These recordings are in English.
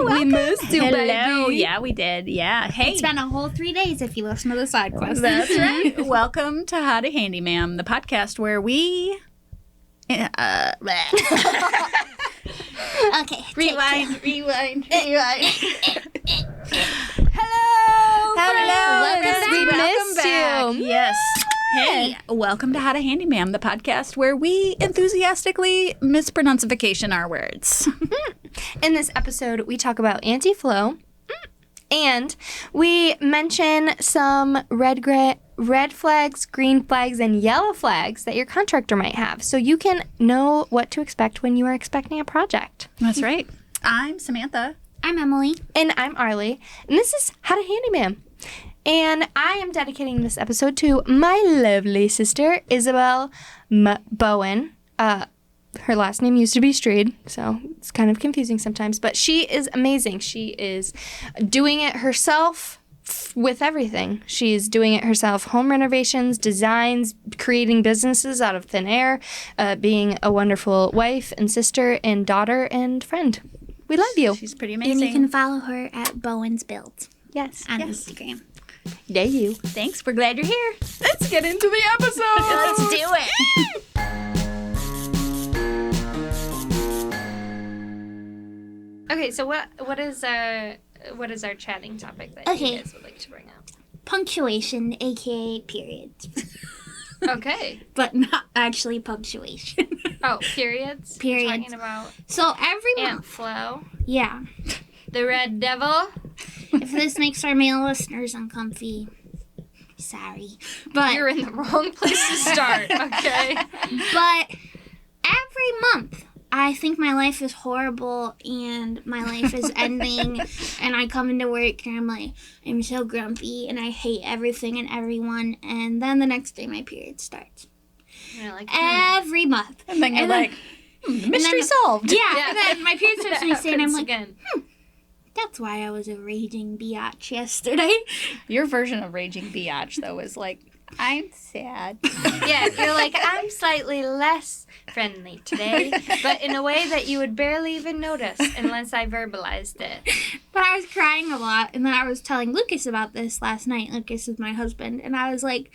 We missed you, Hello. baby. Yeah, we did. Yeah. Hey. It's been a whole 3 days if you listen to the side quest. That's right. Welcome to How to Handyma'am, the podcast where we... Okay. Rewind. Hello. friends. We Welcome missed back. you. Yes. Hey, welcome to How to Handyma'am, the podcast where we enthusiastically mispronunciation our words. In this episode, we talk about anti-flow, and we mention some red flags, green flags, and yellow flags that your contractor might have, so you can know what to expect when you are expecting a project. That's right. I'm Samantha. I'm Emily. And I'm Arlie, and this is How to Handyma'am. And I am dedicating this episode to my lovely sister, Isabel Bowen. Her last name used to be Strede, so it's kind of confusing sometimes. But she is amazing. She is doing it herself with everything. She's doing it herself. Home renovations, designs, creating businesses out of thin air, being a wonderful wife and sister and daughter and friend. We love you. She's pretty And amazing. you can follow her at Bowen's Build Yes. on Instagram. Yeah, you. Thanks. We're glad you're here. Let's get into the episode. Let's do it. Okay, so what is our chatting topic that Okay. you guys would like to bring up? Punctuation, aka periods. Okay. But not actually punctuation. Oh, periods? Periods. We're talking about So every ant month. flow, Yeah. the red devil. If this makes our male listeners uncomfy, sorry. But You're in the wrong place to start, okay? But every month, I think my life is horrible and my life is ending. And I come into work and I'm like, I'm so grumpy and I hate everything and everyone. And then the next day, my period starts. You're like, Every month. And then you're And then- like, mystery then- solved. Yeah, and then my period starts the next day and I'm like, again. that's why I was a raging biatch yesterday. Your version of raging biatch, though, is like, I'm sad. Yeah, you're like, I'm slightly less friendly today, but in a way that you would barely even notice unless I verbalized it. But I was crying a lot, and then I was telling Lucas about this last night. Lucas is my husband, and I was like,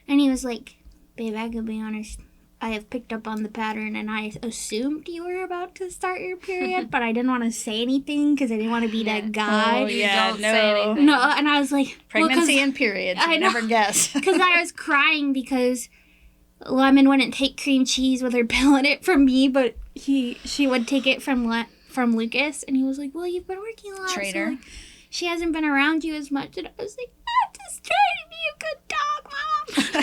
and he was like, babe, I could be honest, I have picked up on the pattern, and I assumed you were about to start your period, but I didn't want to say anything because I didn't want to be that guy. Oh, yeah, Don't no. say anything. No, and I was like, Pregnancy and periods. I You know. never guess. because I was crying because Lemon wouldn't take cream cheese with her pill in it from me, but she would take it from Lucas, and he was like, well, you've been working a lot, Traitor. so like, she hasn't been around you as much, and I was like, I'm just trying to be a good dog, Mom.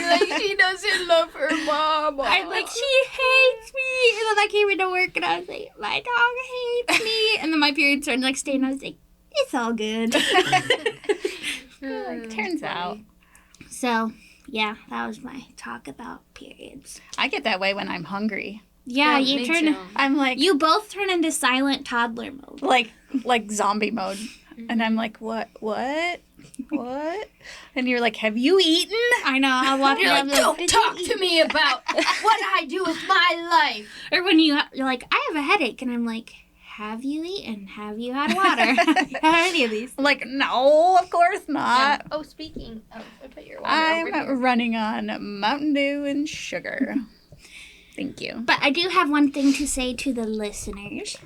You're like, she doesn't love her mom. I'm like, she hates me, and then I came into work, and I was like, my dog hates me, and then my period started the next day, and I was like, it's all good. Turns out. So, yeah, that was my talk about periods. I get that way when I'm hungry. Yeah, you me turn. too. I'm like, You both turn into silent toddler mode. like zombie mode. And I'm like, what? And you're like, have you eaten? I know. I walk You're around like, don't talk to me about what I do with my life. Or when you're like, I have a headache, and I'm like, have you eaten? Have you had water? Have you had any of these? I'm like, no, of course not. Oh, speaking of, I put your water over I'm here. running on Mountain Dew and sugar. Thank you. But I do have one thing to say to the listeners.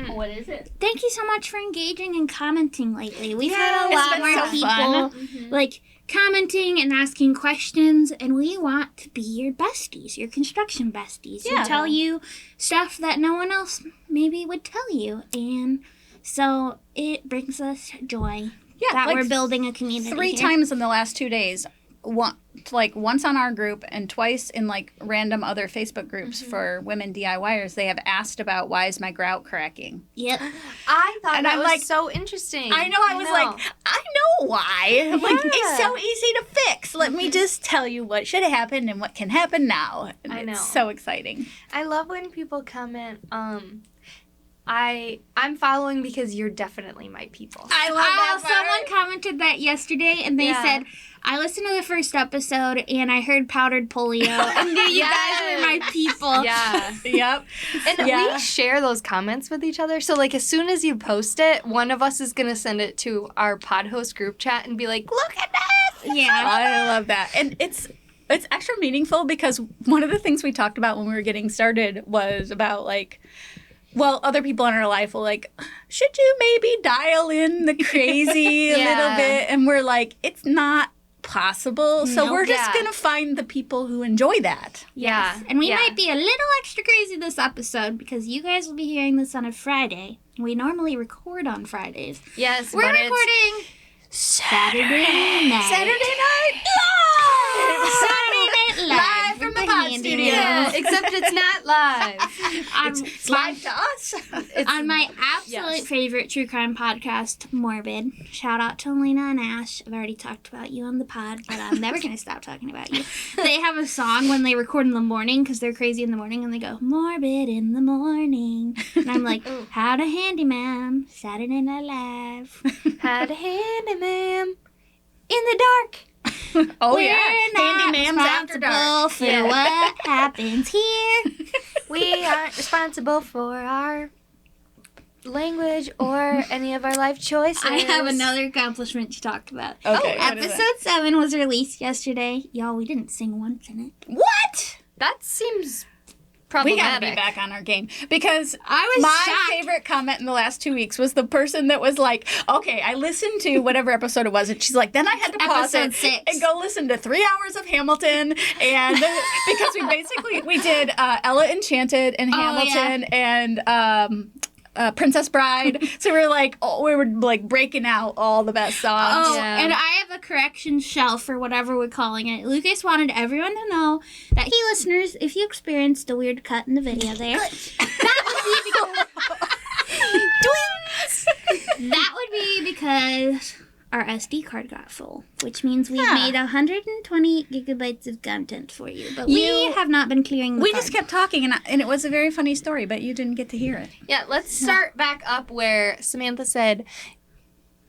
What is it? Thank you so much for engaging and commenting lately. We've Yeah, had a it's lot been more so people fun. like commenting and asking questions, and we want to be your besties, your construction besties, Yeah. and tell you stuff that no one else maybe would tell you. And so it brings us joy Yeah, that like we're building a community. 3 here. times in the last 2 days. Once on our group and twice in like random other Facebook groups for women DIYers, they have asked about why is my grout cracking. Yep. I thought And that I'm was like- so interesting. I know. I was like, I know why. I'm like, it's so easy to fix. Let me just tell you what should have happened and what can happen now. And I know. It's so exciting. I love when people comment, I'm following because you're definitely my people. I love that part. Someone commented that yesterday, and they said, I listened to the first episode, and I heard powdered polio, and you guys were my people. Yeah. Yep. And we share those comments with each other. So, like, as soon as you post it, one of us is going to send it to our pod host group chat and be like, look at this! Yeah. I love that. And it's extra meaningful because one of the things we talked about when we were getting started was about, like, well, other people in our life will like, should you maybe dial in the crazy a little bit? And we're like, it's not possible. So we're just going to find the people who enjoy that. Yeah. And we might be a little extra crazy this episode because you guys will be hearing this on a Friday. We normally record on Fridays. Yes, We're but recording Saturday night. Saturday night Saturday night live from the pod studio. Yeah, except it's not live. It's live to us. On my absolute favorite true crime podcast, Morbid. Shout out to Elena and Ash. I've already talked about you on the pod, but I'm never going to stop talking about you. They have a song when they record in the morning because they're crazy in the morning, and they go, Morbid in the morning. And I'm like, how to Handyma'am, Saturday Night Live. How to Handyma'am in the dark. Oh, We're not Handyma'am's After responsible Dark. for what happens here. We aren't responsible for our language or any of our life choices. I have another accomplishment to talk about. Okay, what is Episode 7 was released yesterday. Y'all, we didn't sing once in it. What? That seems We problematic. gotta be back on our game because I was my shocked. favorite comment in the last 2 weeks was the person that was like, okay, I listened to whatever episode it was, and she's like, then I had to pause Episode it 6. and go listen to 3 hours of Hamilton, and because we did Ella Enchanted and Hamilton and Princess Bride, so we were like breaking out all the best songs. Oh, and I have a correction shelf or whatever we're calling it. Lucas wanted everyone to know that he listeners, if you experienced a weird cut in the video there, that would be because our SD card got full, which means we've made 120 gigabytes of content for you. But we have not been clearing the We card. just kept talking, and it was a very funny story, but you didn't get to hear it. Yeah, let's start back up where Samantha said,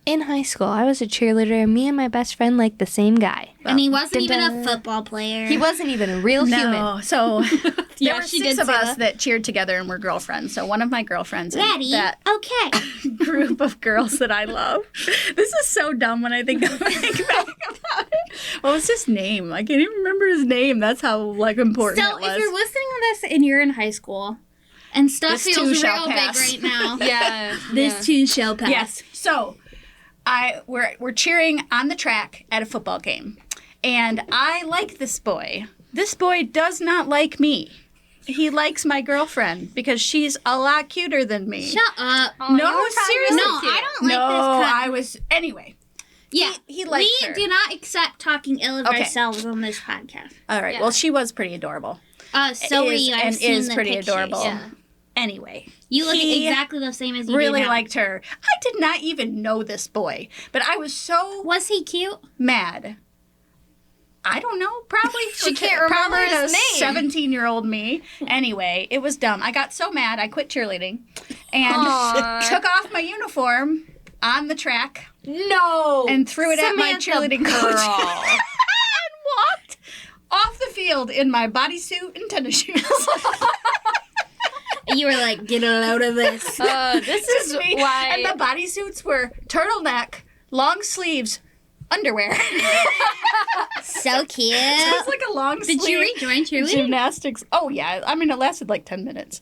in high school, I was a cheerleader, and me and my best friend liked the same guy. And he wasn't even Dun-dun. a football player. He wasn't even a real human. No, so there Yeah, were she 6 did of say us that. that cheered together and were girlfriends. So one of my girlfriends, Daddy, that okay. group of girls that I love. This is so dumb when I think back about it. What was his name? I can't even remember his name. That's how important So it was. if you're listening to this and you're in high school, and stuff This too feels shall real pass. big right now, Yeah. this too shall pass. Yes. So we're cheering on the track at a football game. And I like this boy. This boy does not like me. He likes my girlfriend because she's a lot cuter than me. Shut up. No, you were probably seriously. No, really cute. I don't like No, this cut. I was. Anyway. Yeah, He liked we her. do not accept talking ill of Okay. ourselves on this podcast. All right. Yeah. Well, she was pretty adorable. So were Is- you. I've and seen is the pretty pictures. adorable. Yeah. Anyway. You look He exactly the same as you really do now. liked her. I did not even know this boy, but I was so Was he cute? mad. I don't know. Probably She can't remember probably his the name. 17-year-old me. Anyway, it was dumb. I got so mad I quit cheerleading and Aw. took off my uniform on the track No. and threw it at my Samantha cheerleading coach Pearl. and walked off the field in my bodysuit and tennis shoes. You were like, get a load of this. This is Just me. why. And the bodysuits were turtleneck, long sleeves, underwear. So cute. It was like a long sleeve. Did you rejoin cheerleading? Gymnastics. Oh yeah. I mean, it lasted like 10 minutes.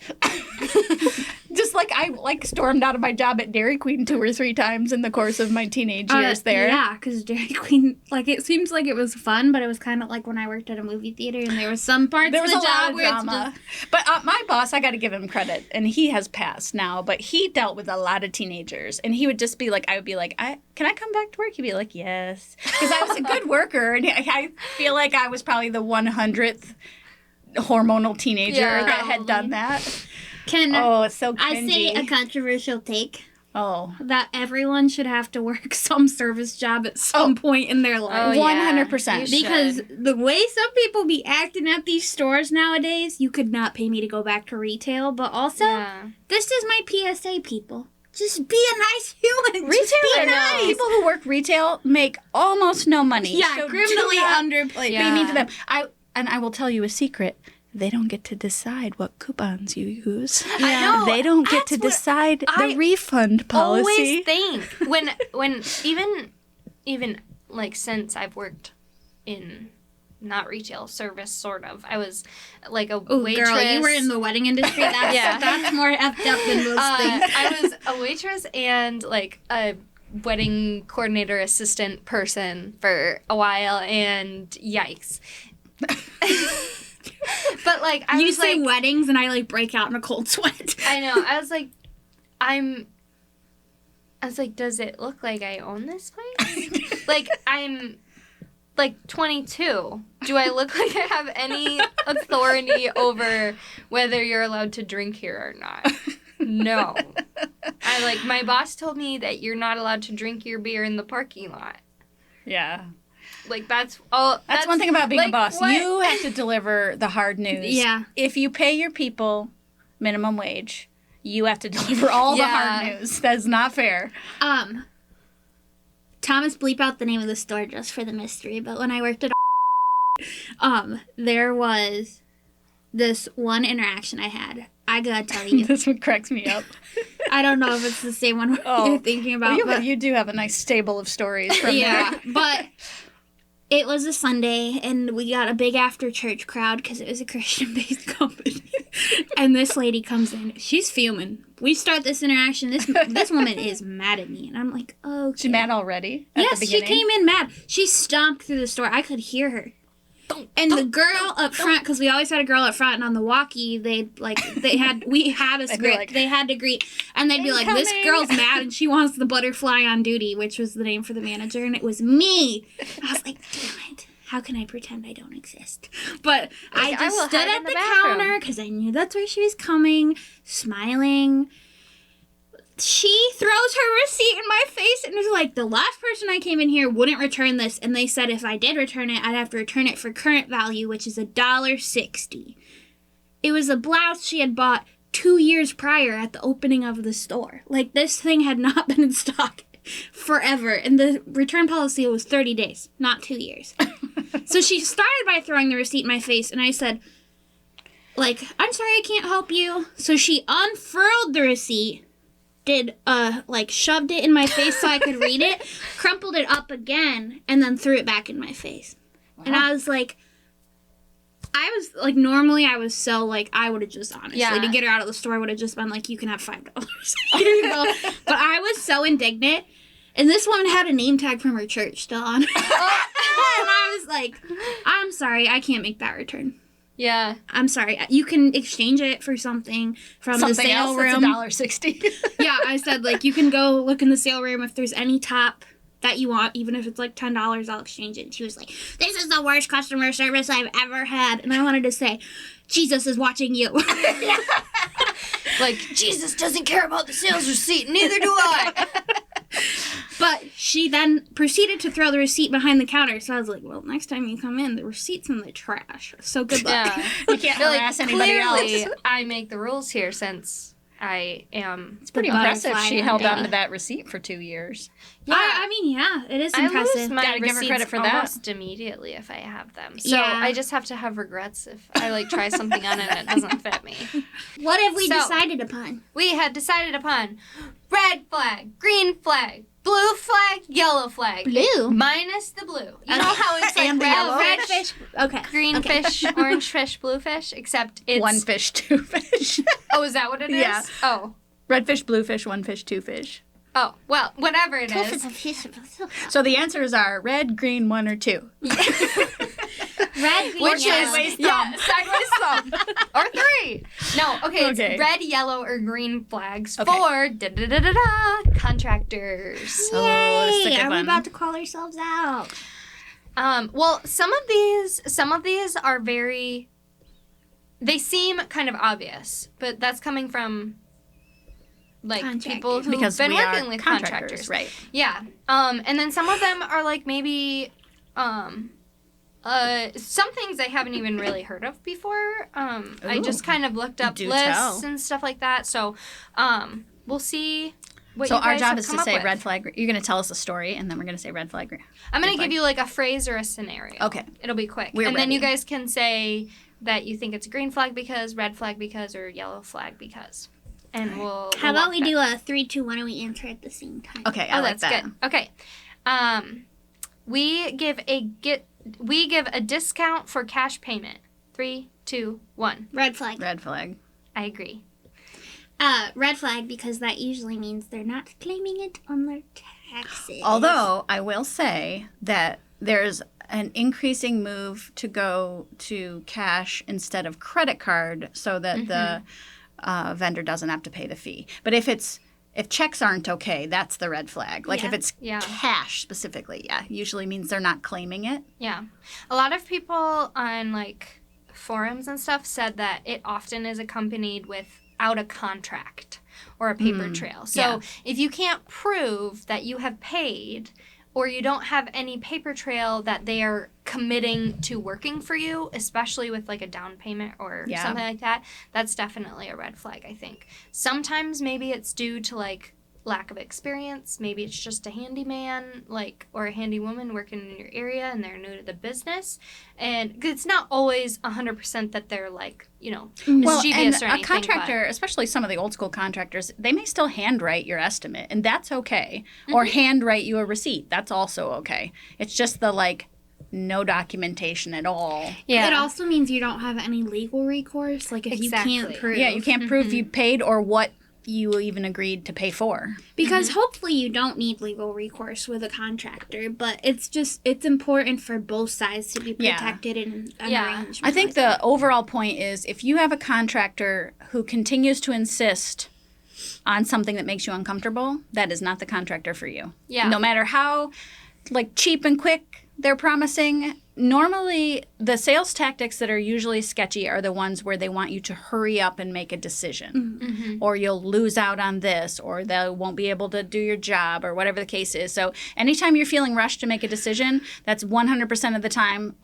Just like I stormed out of my job at Dairy Queen 2 or 3 times in the course of my teenage years there. Yeah, because Dairy Queen, like, it seems like it was fun, but it was kind of like when I worked at a movie theater and there was some parts There of was the a lot job of where it's drama. just... But my boss, I got to give him credit, and he has passed now, but he dealt with a lot of teenagers. And he would just be like, I would be like, can I come back to work? He'd be like, yes. Because I was a good worker, and I feel like I was probably the 100th hormonal teenager Yeah. that had done that. Can Oh, it's so cringy. I say a controversial take? Oh. that everyone should have to work some service job at some point in their life. Oh, 100%. you Because should. the way some people be acting at these stores nowadays, you could not pay me to go back to retail. But also, Yeah. this is my PSA, people. Just be a nice human. Just Retail, be and nice. people who work retail make almost no money. Yeah, So criminally do not underpaid. Yeah. be mean to them. I will tell you a secret. They don't get to decide what coupons you use. I know. They don't get That's to what decide I the refund policy. Always think when even like since I've worked in not retail service, sort of. I was like a Oh, waitress. girl, you were in the wedding industry. That's, Yeah. that's more effed up than most things. I was a waitress and like a wedding coordinator assistant person for a while, and yikes. But like I You was say like, weddings, and I like break out in a cold sweat. I know. I was like, does it look like I own this place? Like, I'm like 22. Do I look like I have any authority over whether you're allowed to drink here or not? No. My boss told me that you're not allowed to drink your beer in the parking lot. Yeah. Like, that's all. That's one thing about being a like, boss. what? You have to deliver the hard news. Yeah. If you pay your people minimum wage, you have to deliver all the hard news. That's not fair. Thomas, bleep out the name of the store just for the mystery. But when I worked at there was this one interaction I had. I gotta tell you. This one cracks me up. I don't know if it's the same one you're thinking about. Well, but you do have a nice stable of stories from yeah, there. but it was a Sunday, and we got a big after-church crowd because it was a Christian-based company. And this lady comes in. She's fuming. We start this interaction. This woman is mad at me, and I'm like, oh. Okay. She's mad already at the Yes, she beginning? came in mad. She stomped through the store. I could hear her. And the girl up front, because we always had a girl up front, and on the walkie, we had a script. like, they had to greet, and they'd be like, "This "Incoming." girl's mad, and she wants the butterfly on duty," which was the name for the manager, and it was me. I was like, "Damn it! How can I pretend I don't exist?" But I I just will stood hide in at the the bathroom. counter because I knew that's where she was coming, smiling. She throws her receipt in my face and was like, the last person I came in here wouldn't return this. And they said if I did return it, I'd have to return it for current value, which is $1.60. It was a blouse she had bought 2 years prior at the opening of the store. Like, this thing had not been in stock forever. And the return policy was 30 days, not 2 years. So she started by throwing the receipt in my face, and I said, like, I'm sorry, I can't help you. So she unfurled the receipt, shoved it in my face so I could read it, crumpled it up again, and then threw it back in my face. Wow. And I was like, normally I was so, like, I would have just, honestly, to get her out of the store, I would have just been like, you can have $5. Here you go. But I was so indignant. And this woman had a name tag from her church still on. And I was like, I'm sorry, I can't make that return. Yeah. I'm sorry. You can exchange it for something from the sale room. That's $1.60. Yeah, I said, like, you can go look in the sale room if there's any top that you want, even if it's like $10, I'll exchange it. And she was like, this is the worst customer service I've ever had. And I wanted to say, Jesus is watching you. Like, Jesus doesn't care about the sales receipt, neither do I. But she then proceeded to throw the receipt behind the counter. So I was like, well, next time you come in, the receipt's in the trash. So good luck. Yeah. You can't harass anybody Clearly, else. I make the rules here since I am. It's pretty The impressive butterfly she on held on baby. to that receipt for 2 years. Yeah. I mean, yeah, it is I impressive. lose my Gotta give her receipts credit for that. almost immediately if I have them. So Yeah. I just have to have regrets if I like try something on and it doesn't fit me. What have we So- decided upon? We had decided upon red flag, green flag, blue flag, yellow flag. Blue? Minus the blue. You know how it's like And the red yellow? fish, Okay. green Okay. fish, orange fish, blue fish, except it's... One fish, two fish. Oh, is that what it is? Yeah. Oh. Red fish, blue fish, one fish, two fish. Oh, well, whatever it is. So the answers are red, green, one, or two. Red, green, Which yellow. is, sideways thumb. Or three. No, okay, Okay. it's red, yellow, or green flags Okay. for contractors. Oh, that's a Yay! good Are we one. about to call ourselves out? Well, some of these are very, they seem kind of obvious, but that's coming from like Contractors. people who've Because been we are working with contractors. right? Yeah. And then some of them are like maybe some things I haven't even really heard of before. I just kind of looked up Do lists tell. and stuff like that. So we'll see what So you our guys job have is come to up say with. red flag. You're going to tell us a story, and then we're going to say red flag. I'm going to red give flag. you like a phrase or a scenario. Okay. It'll be quick. We're and then you ready. guys can say that you think it's a green flag because, red flag because, or yellow flag because. And we'll How we'll about walk we that. do a 3, 2, 1, and we answer at the same time? Okay, I Oh, like that's that. good. Okay. We give a discount for cash payment. 3, 2, 1. Red flag. Red flag. I agree. Red flag because that usually means they're not claiming it on their taxes. Although I will say that there's an increasing move to go to cash instead of credit card so that the vendor doesn't have to pay the fee. But if checks aren't okay, that's the red flag. Like if it's Yeah. cash specifically, usually means they're not claiming it. Yeah. A lot of people on like forums and stuff said that it often is accompanied without a contract or a paper trail. So yeah. if you can't prove that you have paid or you don't have any paper trail that they are committing to working for you, especially with like a down payment or Yeah. something like that, that's definitely a red flag, I think. Sometimes maybe it's due to like lack of experience. Maybe it's just a handyman like or a handy woman working in your area and they're new to the business. And 'cause it's not always 100% that they're like, mischievous or anything. a contractor, especially some of the old school contractors, they may still handwrite your estimate, and that's okay. Or handwrite you a receipt. That's also okay. It's just the like no documentation at all. Yeah. It also means you don't have any legal recourse. Like if Exactly. you can't prove. Yeah, you can't prove you paid or what you even agreed to pay for. Because hopefully you don't need legal recourse with a contractor, but it's important for both sides to be Yeah. protected in an Yeah. arrangement. I think like the overall point is if you have a contractor who continues to insist on something that makes you uncomfortable, that is not the contractor for you. Yeah. No matter how like cheap and quick they're promising, normally the sales tactics that are usually sketchy are the ones where they want you to hurry up and make a decision. Or you'll lose out on this, or they won't be able to do your job, or whatever the case is. So anytime you're feeling rushed to make a decision, that's 100% of the time,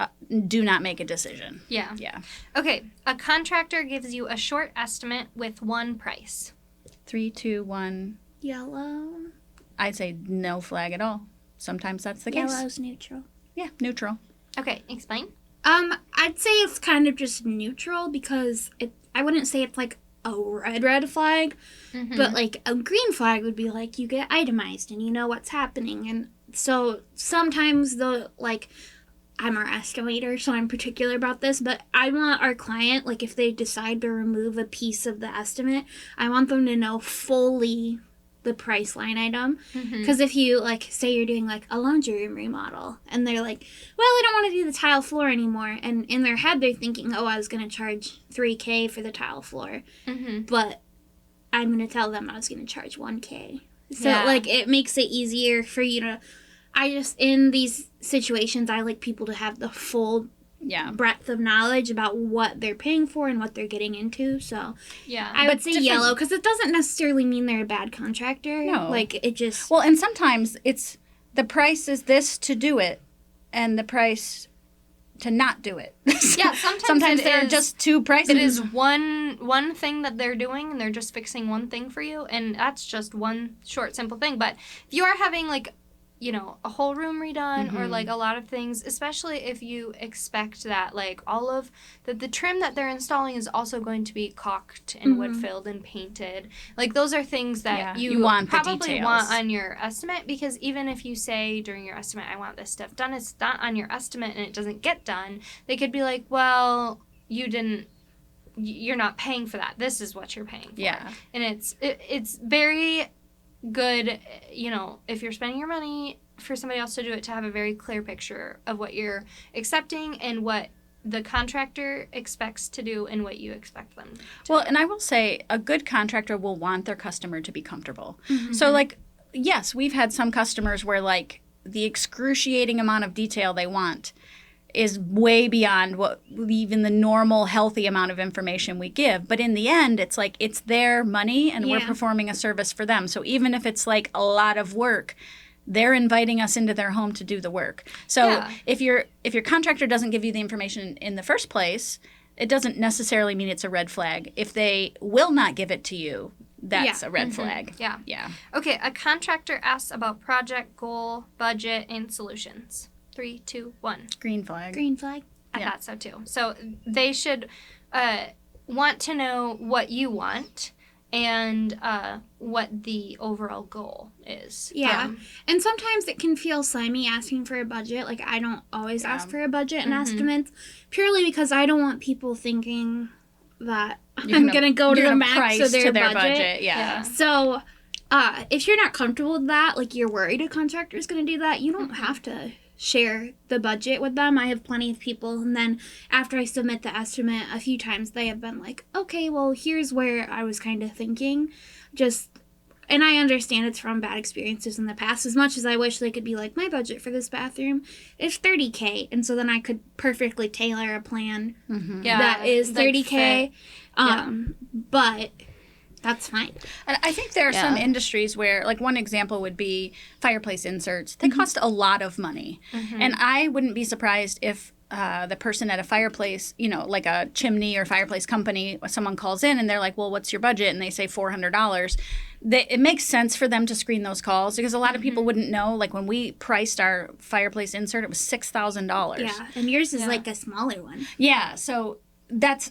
do not make a decision. Yeah. Yeah. Okay. A contractor gives you a short estimate with one price. 3, 2, 1. yellow. I'd say no flag at all. Sometimes that's the case. Yellow's neutral. Yeah, neutral. Okay. Explain. I'd say it's kind of just neutral because I wouldn't say it's like a red flag, but like a green flag would be like you get itemized and you know what's happening. And so sometimes I'm our estimator, so I'm particular about this, but I want our client, like if they decide to remove a piece of the estimate, I want them to know fully the price line item. Because if you say you're doing a laundry room remodel and they're like, well, I don't want to do the tile floor anymore, and in their head they're thinking, oh, I was going to charge $3,000 for the tile floor, but I'm going to tell them I was going to charge $1,000. So it makes it easier for you to, in these situations I like people to have the full breadth of knowledge about what they're paying for and what they're getting into. So I would say yellow, because it doesn't necessarily mean they're a bad contractor. No. It just... Well, and sometimes it's the price is this to do it and the price to not do it. Yeah, sometimes there are just two prices. It is one thing that they're doing and they're just fixing one thing for you, and that's just one short, simple thing. But if you are having a whole room redone or a lot of things, especially if you expect that all of the trim that they're installing is also going to be caulked and wood filled and painted. Those are things that you want probably want on your estimate, because even if you say during your estimate, I want this stuff done, it's not on your estimate and it doesn't get done, they could be like, well, you're not paying for that. This is what you're paying for. Yeah. And it's very good, if you're spending your money for somebody else to do it, to have a very clear picture of what you're accepting and what the contractor expects to do and what you expect them to Well, and I will say a good contractor will want their customer to be comfortable. So yes, we've had some customers where the excruciating amount of detail they want is way beyond what even the normal healthy amount of information we give. But in the end, it's like it's their money and we're performing a service for them. So even if it's like a lot of work, they're inviting us into their home to do the work. So if your contractor doesn't give you the information in the first place, it doesn't necessarily mean it's a red flag. If they will not give it to you, that's a red flag. Yeah. Yeah. Okay, a contractor asks about project, goal, budget, and solutions. 3, 2, 1. Green flag. Green flag. I thought so too. So they should want to know what you want and what the overall goal is. Yeah. And sometimes it can feel slimy asking for a budget. Like, I don't always ask for a budget and estimates purely because I don't want people thinking that I'm going to go to the max of their budget. Yeah. So if you're not comfortable with that, like you're worried a contractor is going to do that, you don't have to share the budget with them. I have plenty of people, and then after I submit the estimate a few times, they have been like, okay, well, here's where I was kind of thinking. And I understand it's from bad experiences in the past, as much as I wish they could be like, my budget for this bathroom is $30K, and so then I could perfectly tailor a plan that is $30K. But that's fine. And I think there are some industries where, like, one example would be fireplace inserts. They cost a lot of money. And I wouldn't be surprised if the person at a fireplace, like a chimney or fireplace company, someone calls in and they're like, well, what's your budget? And they say $400. It makes sense for them to screen those calls because a lot of people wouldn't know. Like, when we priced our fireplace insert, it was $6,000. Yeah, and yours is like a smaller one. Yeah, so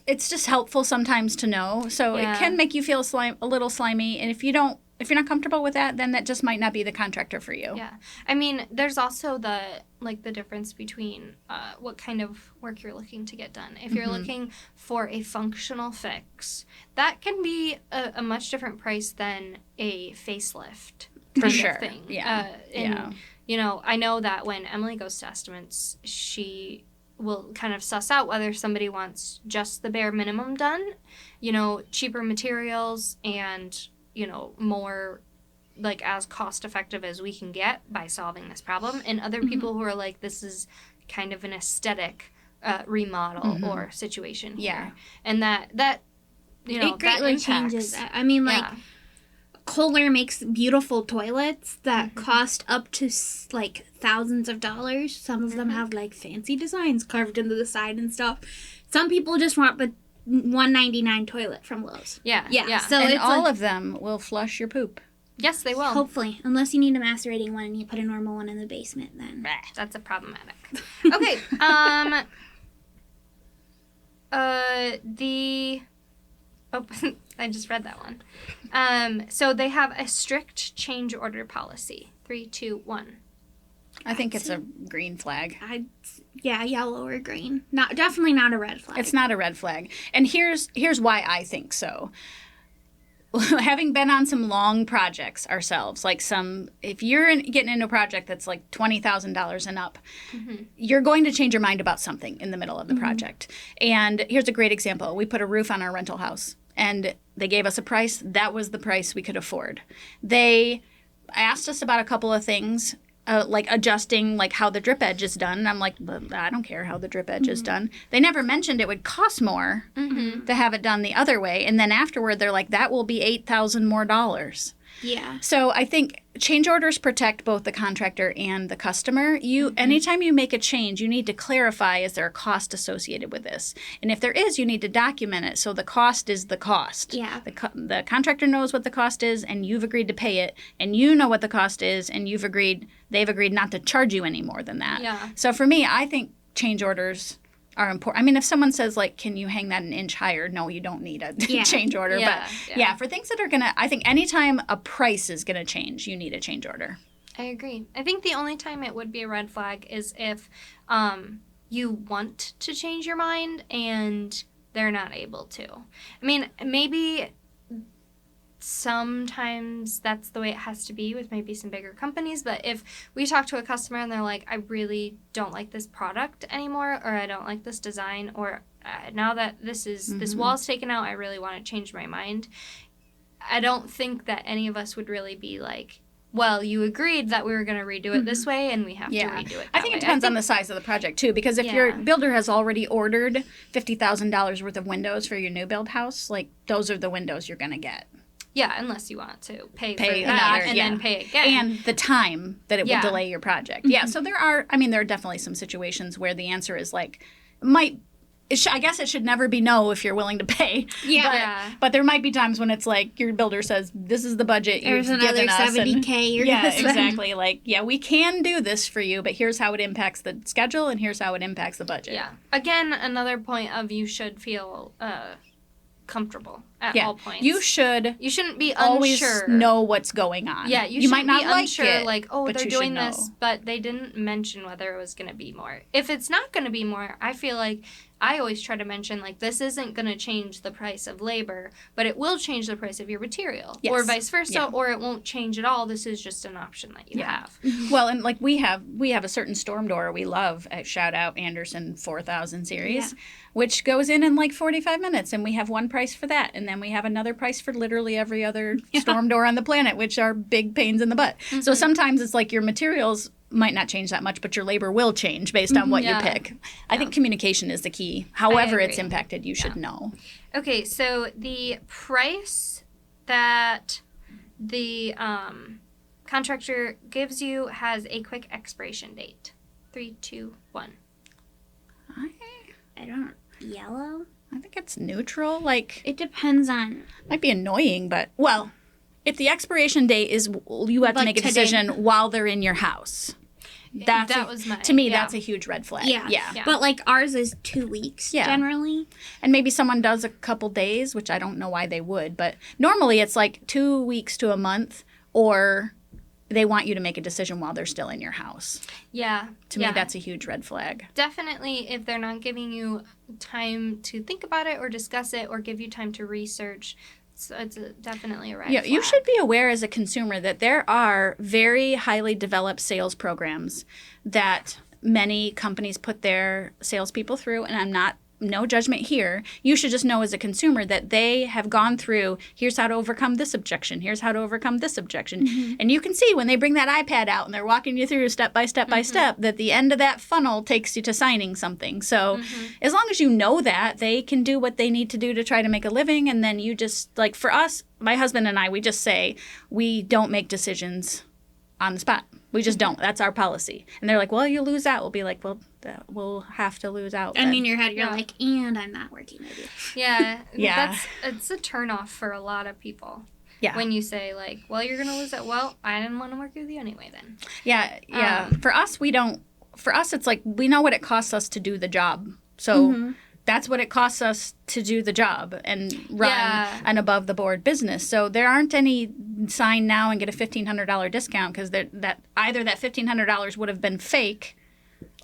it's just helpful sometimes to know. So it can make you feel a little slimy, and if you're not comfortable with that, then that just might not be the contractor for you. Yeah. I mean, there's also the difference between what kind of work you're looking to get done. If you're looking for a functional fix, that can be a much different price than a facelift for sure. thing. Yeah. I know that when Emily goes to estimates, she will kind of suss out whether somebody wants just the bare minimum done, cheaper materials and, more like as cost effective as we can get by solving this problem. And other people who are like, this is kind of an aesthetic remodel or situation here. Yeah. And that it greatly changes. I mean, like, Kohler makes beautiful toilets that cost up to like thousands of dollars. Some of them have like fancy designs carved into the side and stuff. Some people just want the $199 toilet from Lowe's. Yeah. So and all of them will flush your poop. Yes, they will. Hopefully, unless you need a macerating one and you put a normal one in the basement, then that's a problematic. Okay. I just read that one. So they have a strict change order policy. 3, 2, 1. I think it's a green flag. Yellow or green. Definitely not a red flag. It's not a red flag. And here's why I think so. Having been on some long projects ourselves, like if you're getting into a project that's like $20,000 and up, you're going to change your mind about something in the middle of the project. And here's a great example. We put a roof on our rental house, and they gave us a price. That was the price we could afford. They asked us about a couple of things, like adjusting like how the drip edge is done. And I'm like, but I don't care how the drip edge is done. They never mentioned it would cost more to have it done the other way. And then afterward, they're like, that will be $8,000 more. Yeah. So I think change orders protect both the contractor and the customer. Anytime you make a change, you need to clarify, is there a cost associated with this? And if there is, you need to document it. So the cost is the cost. Yeah. The contractor knows what the cost is, and you've agreed to pay it, and you know what the cost is, and they've agreed not to charge you any more than that. Yeah. So for me, I think change orders are important. I mean, if someone says, like, can you hang that an inch higher? No, you don't need a change order. But for things that are going to, I think anytime a price is going to change, you need a change order. I agree. I think the only time it would be a red flag is if you want to change your mind and they're not able to. I mean, maybe sometimes that's the way it has to be with maybe some bigger companies, but if we talk to a customer and they're like, I really don't like this product anymore, or I don't like this design, or now that this wall's taken out, I really want to change my mind, I don't think that any of us would really be like, well, you agreed that we were going to redo it this way, and we have to Yeah. redo it that I think way. it depends on the size of the project, too, because if your Yeah. builder has already ordered $50,000 worth of windows for your new build house, like, those are the windows you're going to get. Yeah, unless you want to pay for Pay that another, and yeah. then pay again. And the time that it Yeah. will delay your project. Yeah, so there are definitely some situations where the answer is, like, I guess it should never be no if you're willing to pay. Yeah. But there might be times when it's like your builder says, this is the budget you've There's another given us. $70K you're Yeah, gonna spend. exactly. Like, yeah, we can do this for you, but here's how it impacts the schedule and here's how it impacts the budget. Yeah. Again, another point of you should feel comfortable at all points. You shouldn't be always unsure. know what's going on. Yeah, you might not be like unsure, it, like, oh, but they're you doing should this, know. but they didn't mention whether it was going to be more. If it's not going to be more, I feel like I always try to mention, like, this isn't going to change the price of labor, but it will change the price of your material. Yes. Or vice versa, Yeah. or it won't change at all. This is just an option that you have. Well, and like we have a certain storm door we love at shout out Anderson 4000 series, which goes in like 45 minutes, and we have one price for that, and then we have another price for literally every other storm door on the planet, which are big pains in the butt. So sometimes it's like your materials might not change that much, but your labor will change based on what you pick. I think communication is the key. However it's agree. impacted, you should know. Okay, so the price that the contractor gives you has a quick expiration date. 3, 2, 1. I don't. Yellow? I think it's neutral. Like, It depends on. might be annoying, but, well, if the expiration date is, you have to Like make a today. decision while they're in your house. To me, that's a huge red flag. Yeah. But like ours is 2 weeks generally. And maybe someone does a couple days, which I don't know why they would, but normally it's like 2 weeks to a month, or they want you to make a decision while they're still in your house. Yeah. To me, that's a huge red flag. Definitely, if they're not giving you time to think about it or discuss it or give you time to research, it's definitely a red flag. You should be aware as a consumer that there are very highly developed sales programs that many companies put their salespeople through, and no judgment here. You should just know as a consumer that they have gone through, here's how to overcome this objection, here's how to overcome this objection. And you can see when they bring that iPad out and they're walking you through step by step by step, that the end of that funnel takes you to signing something. So as long as you know that, they can do what they need to do to try to make a living. And then you just, like for us, my husband and I, we just say we don't make decisions on the spot. We just don't. That's our policy. And they're like, well, you lose out. We'll be like, well, we'll have to lose out. And then. in your head, you're like, and I'm not working with you. Yeah. Yeah. It's a turnoff for a lot of people. Yeah. When you say, like, well, you're going to lose it. Well, I didn't want to work with you anyway then. Yeah. For us, it's like we know what it costs us to do the job. So that's what it costs us to do the job and run an above the board business. So there aren't any sign now and get a $1,500 discount because that either that $1,500 would have been fake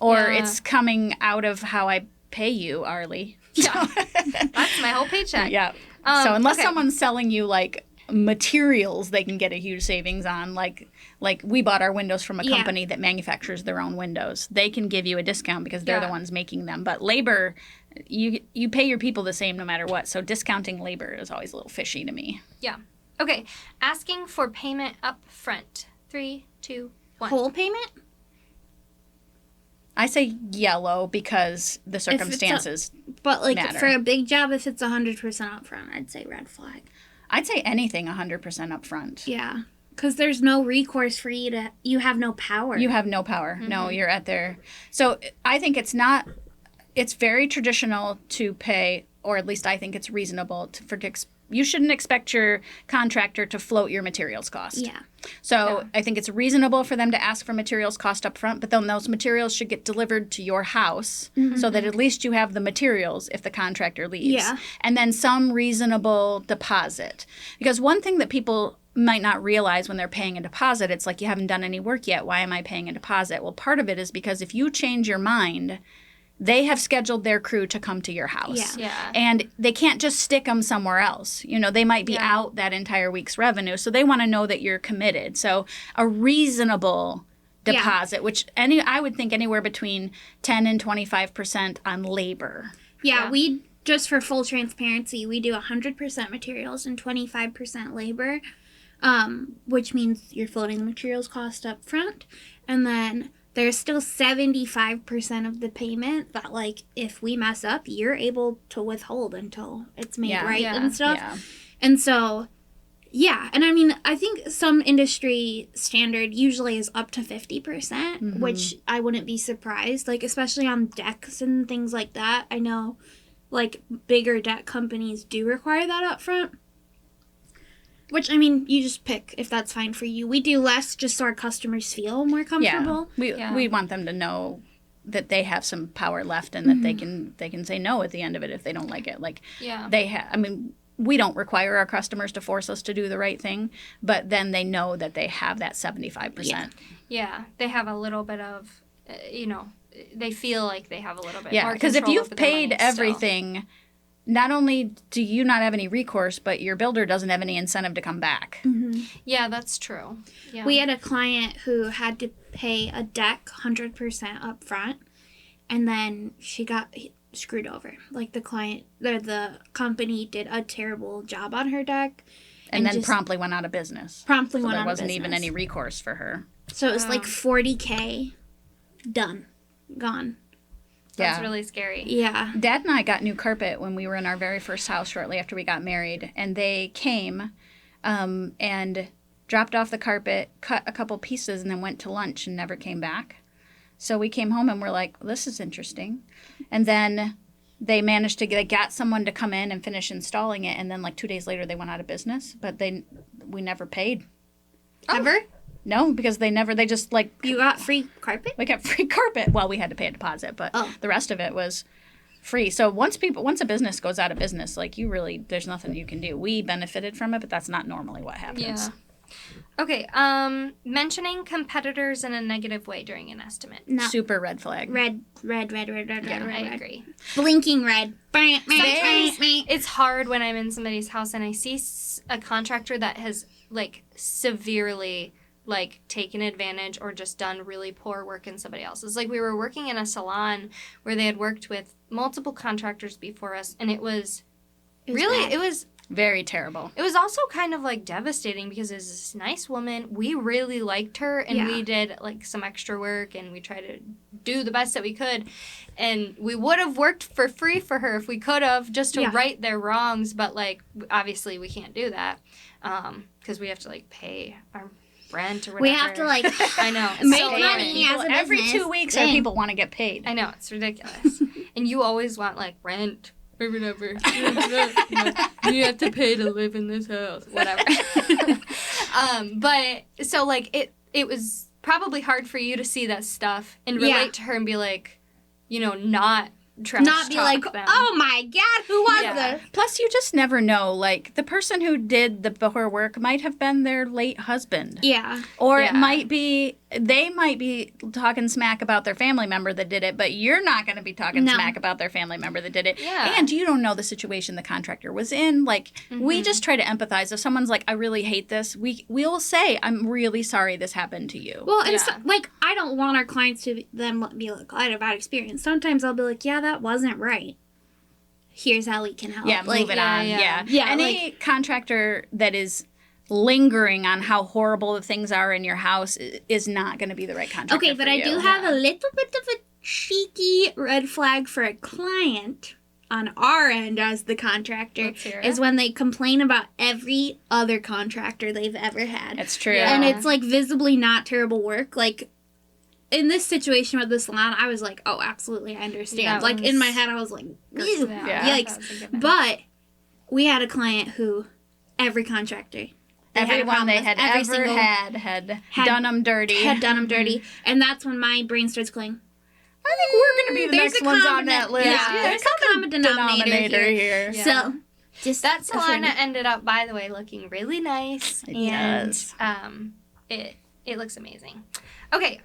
or it's coming out of how I pay you, Arlie. Yeah. That's my whole paycheck. Yeah. So unless someone's selling you like materials they can get a huge savings on, like we bought our windows from a company that manufactures their own windows. They can give you a discount because they're the ones making them. But labor, you pay your people the same no matter what. So discounting labor is always a little fishy to me. Yeah. Okay. Asking for payment up front. 3, 2, 1. Whole payment? I say yellow because the circumstances But like matter. for a big job, if it's 100% upfront, I'd say red flag. I'd say anything 100% upfront. Yeah. Because there's no recourse for you to, you have no power. You have no power. No, you're at their. So I think it's very traditional to pay, or at least I think it's reasonable you shouldn't expect your contractor to float your materials cost. Yeah. So I think it's reasonable for them to ask for materials cost up front, but then those materials should get delivered to your house so that at least you have the materials if the contractor leaves. Yeah. And then some reasonable deposit. Because one thing that people might not realize when they're paying a deposit, it's like, you haven't done any work yet. Why am I paying a deposit? Well, part of it is because if you change your mind, they have scheduled their crew to come to your house. Yeah. And they can't just stick them somewhere else. You know, they might be out that entire week's revenue. So they want to know that you're committed. So a reasonable deposit, which I would think anywhere between 10 and 25% on labor. Yeah, we, just for full transparency, we do 100% materials and 25% labor. which means you're floating the materials cost up front. And then there's still 75% of the payment that, like, if we mess up, you're able to withhold until it's made right and stuff. Yeah. And so, yeah. And I mean, I think some industry standard usually is up to 50%, which I wouldn't be surprised. Like, especially on decks and things like that. I know, like, bigger deck companies do require that up front. Which, I mean, you just pick if that's fine for you. We do less just so our customers feel more comfortable. We want them to know that they have some power left and that they can say no at the end of it if they don't like it. Like, I mean, we don't require our customers to force us to do the right thing, but then they know that they have that 75%. Yeah, they have a little bit of, they feel like they have a little bit more Yeah, because if control you've over their paid money still. everything, not only do you not have any recourse, but your builder doesn't have any incentive to come back. Yeah, that's true. Yeah. We had a client who had to pay a deck 100% up front, and then she got screwed over. Like, the company did a terrible job on her deck. And then promptly went out of business. There wasn't even any recourse for her. So it was like $40K done. Gone. That's really scary. Yeah. Dad and I got new carpet when we were in our very first house shortly after we got married. And they came and dropped off the carpet, cut a couple pieces, and then went to lunch and never came back. So we came home and we're like, this is interesting. And then they managed to got someone to come in and finish installing it. And then like 2 days later, they went out of business. But we never paid. Ever? No, because they just like... You got free carpet? We got free carpet. Well, we had to pay a deposit, but the rest of it was free. So once a business goes out of business, like there's nothing you can do. We benefited from it, but that's not normally what happens. Yeah. Okay, mentioning competitors in a negative way during an estimate. No. Super red flag. Red. I agree. Blinking red. It's hard when I'm in somebody's house and I see a contractor that has, like, severely, like, taken advantage or just done really poor work in somebody else's. Like, we were working in a salon where they had worked with multiple contractors before us, and it was very terrible. It was also kind of, like, devastating because it was this nice woman. We really liked her, and we did, like, some extra work, and we tried to do the best that we could. And we would have worked for free for her if we could have, just to right their wrongs. But, like, obviously we can't do that because we have to, like, pay our rent or whatever. We have to, like, I know. make so money as a business. Every 2 weeks, our people want to get paid. I know. It's ridiculous. And you always want, like, rent or whatever. You have to pay to live in this house. Whatever. But, so, like, it was probably hard for you to see that stuff and relate to her and be like, not trash Not be like, them. oh my God, who was this? Plus, you just never know. Like, the person who did the poor work might have been their late husband. Yeah. Or it might be, they might be talking smack about their family member that did it, but you're not going to be talking smack about their family member that did it. Yeah. And you don't know the situation the contractor was in. Like, we just try to empathize. If someone's like, I really hate this, we'll say, I'm really sorry this happened to you. Well, and so, like, I don't want our clients to then be like, I had a bad experience. Sometimes I'll be like, yeah, that wasn't right. Here's how we can help. Yeah, like, move it on. Yeah. Any like, contractor that is lingering on how horrible the things are in your house is not going to be the right contractor. Okay, but I do have a little bit of a cheeky red flag for a client on our end as the contractor is when they complain about every other contractor they've ever had. It's true. And it's like visibly not terrible work. Like, in this situation with the salon, I was like, oh, absolutely, I understand. Like, in my head, I was like, yikes. But we had a client who every contractor, everyone they had ever had done them dirty. Had done them dirty. And that's when my brain starts going, I think we're going to be the next ones on that list. Yeah, there's a common denominator here. Yeah. So, just that salon ended up, by the way, looking really nice. It does. It looks amazing. Okay,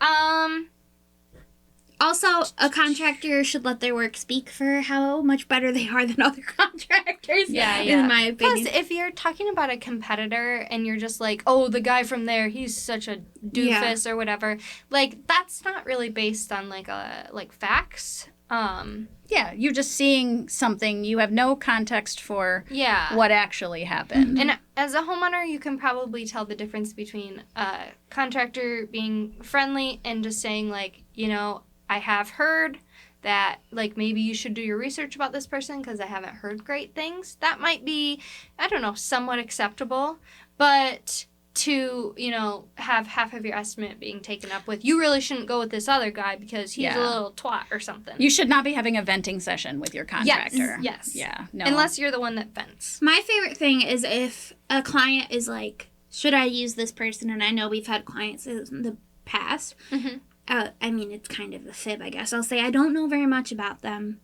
also, a contractor should let their work speak for how much better they are than other contractors, in my opinion. Plus, if you're talking about a competitor and you're just like, oh, the guy from there, he's such a doofus or whatever, like, that's not really based on, like, facts. Yeah, you're just seeing something. You have no context for Yeah. what actually happened. And as a homeowner, you can probably tell the difference between a contractor being friendly and just saying, like, you know, I have heard that, like, maybe you should do your research about this person because I haven't heard great things. That might be, I don't know, somewhat acceptable. But to, you know, have half of your estimate being taken up with, you really shouldn't go with this other guy because he's a little twat or something. You should not be having a venting session with your contractor. Yes. Yeah. No. Unless you're the one that vents. My favorite thing is if a client is like, should I use this person? And I know we've had clients in the past. Mm-hmm. I mean, it's kind of a fib, I guess. I'll say, I don't know very much about them,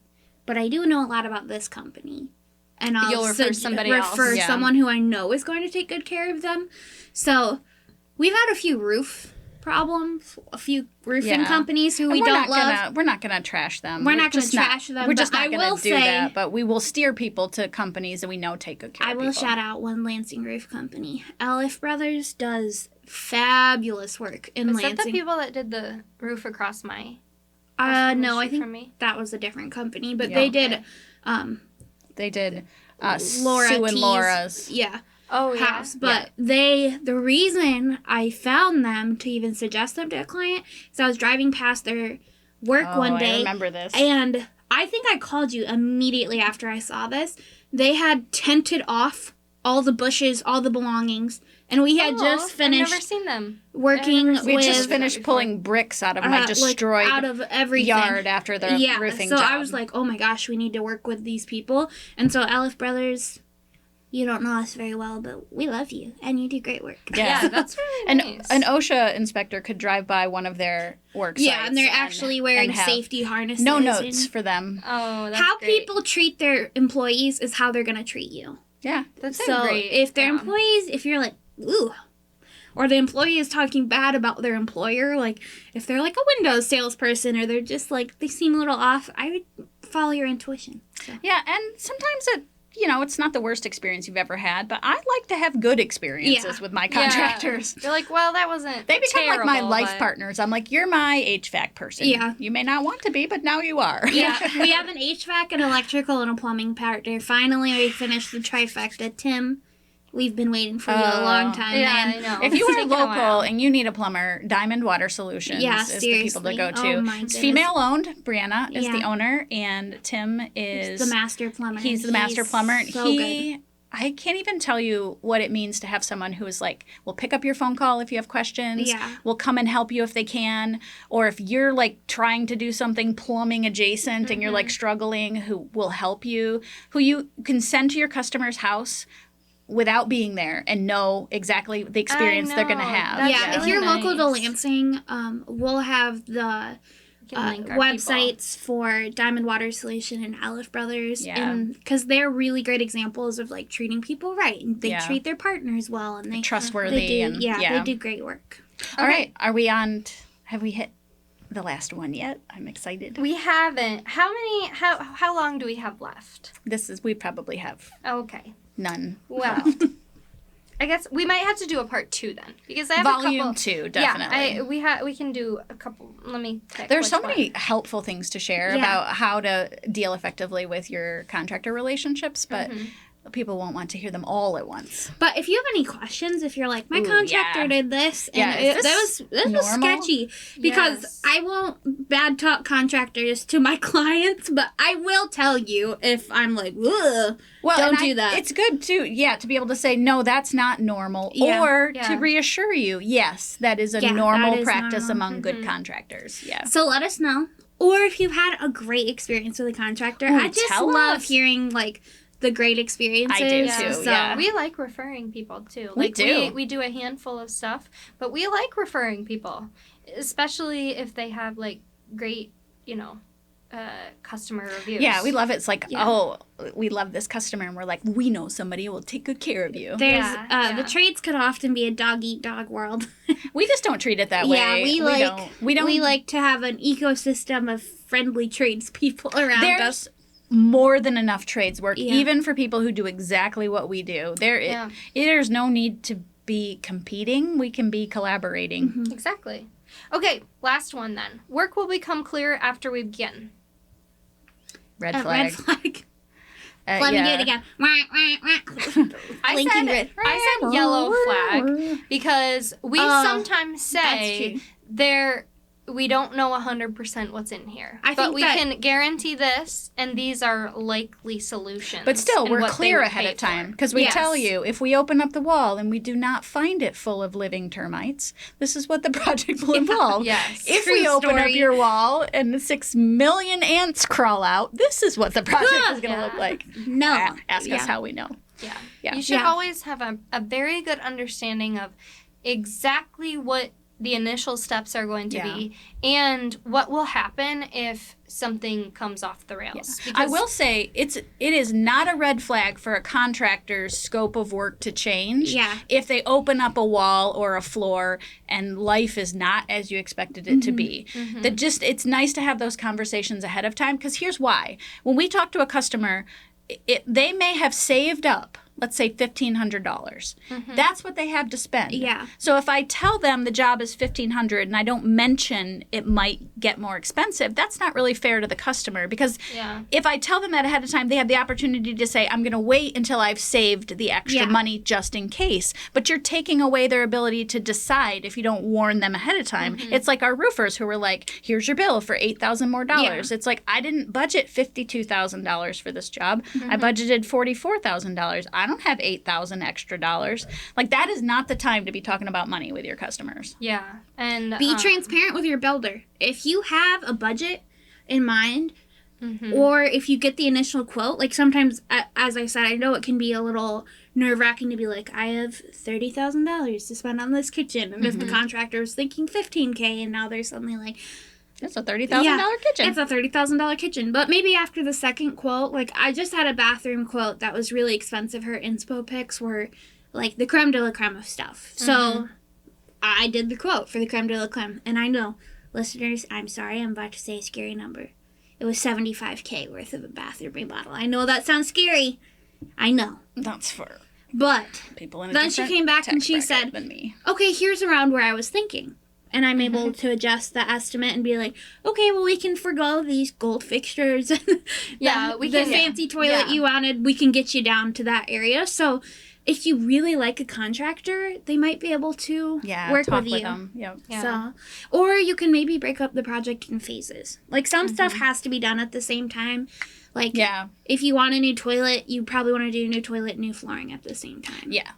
but I do know a lot about this company. And I'll You'll refer somebody else. refer Yeah. someone who I know is going to take good care of them. So we've had a few roof problems, a few roofing companies who we don't love. We're not gonna trash them. We're not going to trash them. We're just but not I going will to do say, that. But we will steer people to companies that we know take good care I of will people. shout out one Lansing roof company. LF Brothers does fabulous work in Is Lansing. that the people that did the roof across my No, I think from me? that was a different company, but Yeah. they did They did Laura Sue and T's- Laura's. Yeah. Oh, yeah. House. But the reason I found them to even suggest them to a client is I was driving past their work Oh, one day. I remember this. And I think I called you immediately after I saw this. They had tented off all the bushes, all the belongings, and we had just I've never finished seen them. working never seen We with just finished before. pulling bricks out of my destroyed out of everything. yard after the roofing so job. I was like, oh my gosh, we need to work with these people. And so LF Brothers, you don't know us very well, but we love you and you do great work. Yeah, that's really nice. An OSHA inspector could drive by one of their work sites. Yeah, and they're actually wearing have safety harnesses. no and notes for them. Oh, that's how great. people treat their employees is how they're going to treat you. Yeah. That's So great. if their Yeah. employees, if you're like, ooh, or the employee is talking bad about their employer, like if they're like a Windows salesperson or they're just like, they seem a little off, I would follow your intuition. So. Yeah, and sometimes it's not the worst experience you've ever had, but I like to have good experiences with my contractors. You're like, well, that wasn't They become like my terrible, life but- partners. I'm like, you're my HVAC person. Yeah. You may not want to be, but now you are. Yeah, we have an HVAC, an electrical, and a plumbing partner. Finally, we finished the trifecta. Tim, we've been waiting for you a long time, Yeah, man. I know. If you It's are taken a local while. and you need a plumber, Diamond Water Solutions Yeah, is the people to go seriously. to. Oh, my It's goodness. female owned. Brianna is the Yeah. owner, and Tim is He's the master plumber. He's the master plumber. So good. I can't even tell you what it means to have someone who is like, will pick up your phone call if you have questions. Yeah. Will come and help you if they can. Or if you're like trying to do something plumbing adjacent and you're like struggling, who will help you, who you can send to your customer's house without being there and know exactly the experience they're going to know. have. That's Yeah, if really you're local to nice. Lansing, we'll have the can link our websites for Diamond Water Solution and Aleph Brothers, Yeah. because they're really great examples of like treating people right, and they Yeah. treat their partners well, and they Trustworthy They do, and they do great work. All right. Are we on? Have we hit the last one yet? I'm excited. We haven't. How long do we have left? We probably have Okay. none. Well, I guess we might have to do a part 2 then, because I have Volume a couple. 2, definitely. Yeah, we can do a couple. Let me pick. There's so which many one. helpful things to share Yeah. about how to deal effectively with your contractor relationships, but Mm-hmm. people won't want to hear them all at once. But if you have any questions, if you're like, my Ooh, contractor yeah. did this, and Yeah, is this was normal? sketchy, because Yes. I won't bad talk contractors to my clients, but I will tell you if I'm like, ugh, don't and do that. It's good too, to be able to say, no, that's not normal, Yeah. or Yeah. to reassure you, yes, that is a Yeah, normal that is practice normal. among good contractors. Yeah. So let us know. Or if you've had a great experience with a contractor. Ooh, I just tell love us. hearing like the great experiences. I do, Yeah. too, So yeah. We like referring people too. We Like do. we do a handful of stuff, but we like referring people, especially if they have like great, customer reviews. Yeah, we love it. It's like, Yeah. oh, we love this customer, and we're like, we know somebody who will take good care of you. there's Yeah, the yeah. trades could often be a dog eat dog world. We just don't treat it that way. Yeah, we don't. We like to have an ecosystem of friendly tradespeople around There's us. more than enough trades work, Yeah. even for people who do exactly what we do. Yeah. There's no need to be competing. We can be collaborating. Mm-hmm. Exactly. Okay, last one then. Work will become clearer after we begin. Red A flag. red flag. Let me do it again. I said yellow flag because we sometimes say we don't know 100% what's in here. But we can guarantee this, and these are likely solutions. But still, and we're what they clear would ahead pay of time for. because we Yes. tell you if we open up the wall and we do not find it full of living termites, this is what the project will involve. Yes. If True we open up story. your wall and 6 million ants crawl out, this is what the project is going to look like. No. Ask us how we know. Yeah. You should always have a very good understanding of exactly what the initial steps are going to be and what will happen if something comes off the rails. I will say it is not a red flag for a contractor's scope of work to change if they open up a wall or a floor and life is not as you expected it to be. It's nice to have those conversations ahead of time because here's why. When we talk to a customer, they may have saved up, let's say $1,500. That's what they have to spend. Yeah. So if I tell them the job is $1,500 and I don't mention it might get more expensive, that's not really fair to the customer because if I tell them that ahead of time, they have the opportunity to say, I'm going to wait until I've saved the extra money just in case. But you're taking away their ability to decide if you don't warn them ahead of time. It's like our roofers who were like, here's your bill for $8,000 more. It's like, I didn't budget $52,000 for this job. I budgeted $44,000. I don't have $8,000 extra dollars. Like, that is not the time to be talking about money with your customers. Yeah. And be transparent with your builder. If you have a budget in mind, or if you get the initial quote, like sometimes, as I said, I know it can be a little nerve-wracking to be like, I have $30,000 to spend on this kitchen. And if the contractor is thinking $15K and now there's suddenly like, it's a $30,000 kitchen. It's a $30,000 kitchen. But maybe after the second quote, like I just had a bathroom quote that was really expensive. Her inspo pics were like the creme de la creme of stuff. So I did the quote for the creme de la creme. And I know, listeners, I'm sorry, I'm about to say a scary number. It was $75K worth of a bathroom remodel. I know that sounds scary. I know. That's for But people in a then she different came back and tax she bracket said, than me. okay, here's around where I was thinking. And I'm able to adjust the estimate and be like, okay, well, we can forgo these gold fixtures and the fancy toilet you wanted. We can get you down to that area. So if you really like a contractor, they might be able to work talk with you. Them. Yep. Yeah. So, or you can maybe break up the project in phases. Like some stuff has to be done at the same time. Like if you want a new toilet, you probably want to do a new toilet, new flooring at the same time. Yeah.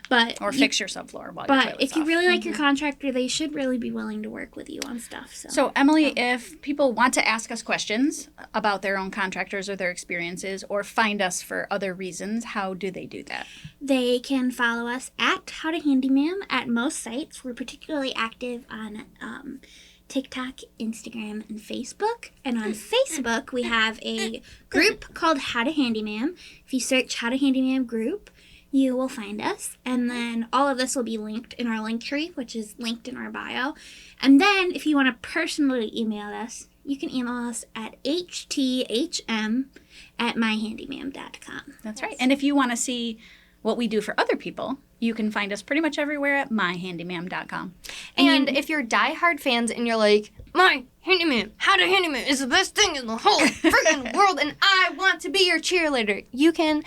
But or fix your subfloor while your But toilet's if you off. really like your contractor, they should really be willing to work with you on stuff. So Emily, if people want to ask us questions about their own contractors or their experiences or find us for other reasons, how do they do that? They can follow us at How to Handyma'am at most sites. We're particularly active on TikTok, Instagram, and Facebook. And on Facebook, we have a group called How to Handyma'am. If you search How to Handyma'am group, you will find us. And then all of this will be linked in our link tree, which is linked in our bio. And then if you want to personally email us, you can email us at hthm@myhandymam.com. That's right. And if you want to see what we do for other people, you can find us pretty much everywhere at myhandymam.com. And if you're diehard fans and you're like, my handyman, How to Handyman is the best thing in the whole freaking world, and I want to be your cheerleader, you can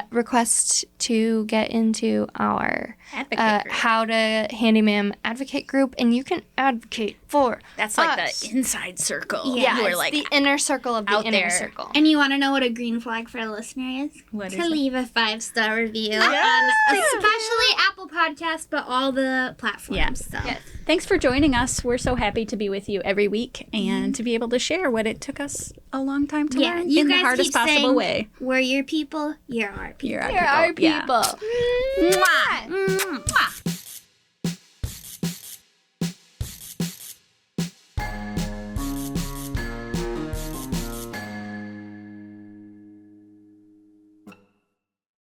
request to get into our Advocate group. How to Handyma'am advocate group, and you can advocate for That's like us. the inside circle. Yeah, We're it's like the inner circle of the out inner there. circle. And you want to know what a green flag for a listener is? What to is it? leave a 5-star review on especially Apple Podcasts, but all the platforms. Yeah. So. Yes. Thanks for joining us. We're so happy to be with you every week and to be able to share what it took us a long time to Yeah, learn you in the guys hardest keep possible saying, way. We're your people, you're our people. You're You're our Yeah. people. Mwah. Mwah.